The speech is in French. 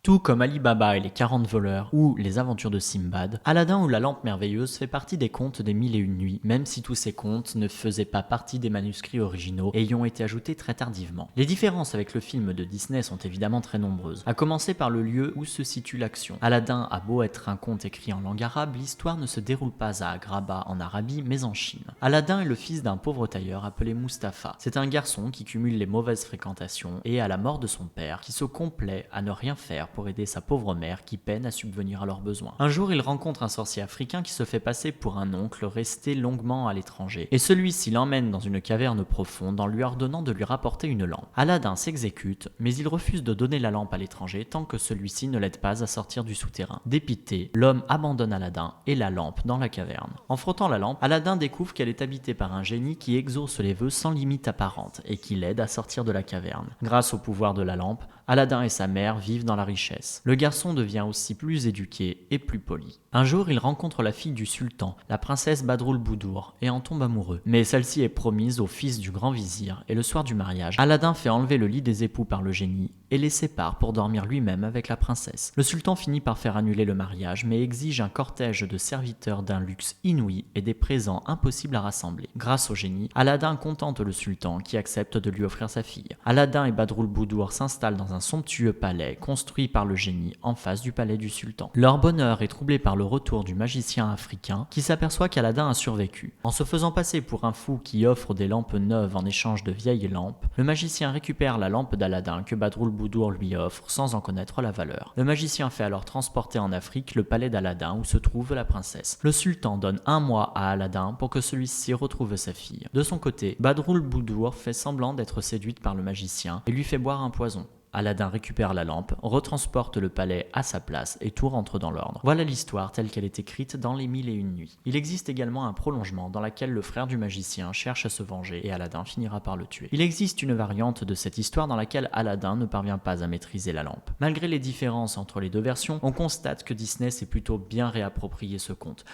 Tout comme Ali Baba et les 40 voleurs ou les aventures de Simbad, Aladdin ou la lampe merveilleuse fait partie des contes des Mille et une nuits, même si tous ces contes ne faisaient pas partie des manuscrits originaux et y ont été ajoutés très tardivement. Les différences avec le film de Disney sont évidemment très nombreuses, à commencer par le lieu où se situe l'action. Aladdin a beau être un conte écrit en langue arabe, l'histoire ne se déroule pas à Agrabah en Arabie, mais en Chine. Aladdin est le fils d'un pauvre tailleur appelé Mustapha. C'est un garçon qui cumule les mauvaises fréquentations et, à la mort de son père, qui se complaît à ne rien faire pour aider sa pauvre mère qui peine à subvenir à leurs besoins. Un jour, il rencontre un sorcier africain qui se fait passer pour un oncle resté longuement à l'étranger, et celui-ci l'emmène dans une caverne profonde en lui ordonnant de lui rapporter une lampe. Aladdin s'exécute, mais il refuse de donner la lampe à l'étranger tant que celui-ci ne l'aide pas à sortir du souterrain. Dépité, l'homme abandonne Aladdin et la lampe dans la caverne. En frottant la lampe, Aladdin découvre qu'elle est habitée par un génie qui exauce les vœux sans limite apparente et qui l'aide à sortir de la caverne. Grâce au pouvoir de la lampe, Aladdin et sa mère vivent dans la richesse. Le garçon devient aussi plus éduqué et plus poli. Un jour, il rencontre la fille du sultan, la princesse Badroul Boudour, et en tombe amoureux. Mais celle-ci est promise au fils du grand vizir, et le soir du mariage, Aladdin fait enlever le lit des époux par le génie et les sépare pour dormir lui-même avec la princesse. Le sultan finit par faire annuler le mariage, mais exige un cortège de serviteurs d'un luxe inouï et des présents impossibles à rassembler. Grâce au génie, Aladdin contente le sultan qui accepte de lui offrir sa fille. Aladdin et Badroul Boudour s'installent dans un somptueux palais construit par le génie en face du palais du sultan. Leur bonheur est troublé par le retour du magicien africain qui s'aperçoit qu'Aladdin a survécu. En se faisant passer pour un fou qui offre des lampes neuves en échange de vieilles lampes, le magicien récupère la lampe d'Aladdin que Badroul Boudour lui offre sans en connaître la valeur. Le magicien fait alors transporter en Afrique le palais d'Aladdin où se trouve la princesse. Le sultan donne 1 mois à Aladdin pour que celui-ci retrouve sa fille. De son côté, Badroul Boudour fait semblant d'être séduite par le magicien et lui fait boire un poison. Aladdin récupère la lampe, retransporte le palais à sa place et tout rentre dans l'ordre. Voilà l'histoire telle qu'elle est écrite dans les Mille et une nuits. Il existe également un prolongement dans lequel le frère du magicien cherche à se venger et Aladdin finira par le tuer. Il existe une variante de cette histoire dans laquelle Aladdin ne parvient pas à maîtriser la lampe. Malgré les différences entre les deux versions, on constate que Disney s'est plutôt bien réapproprié ce conte.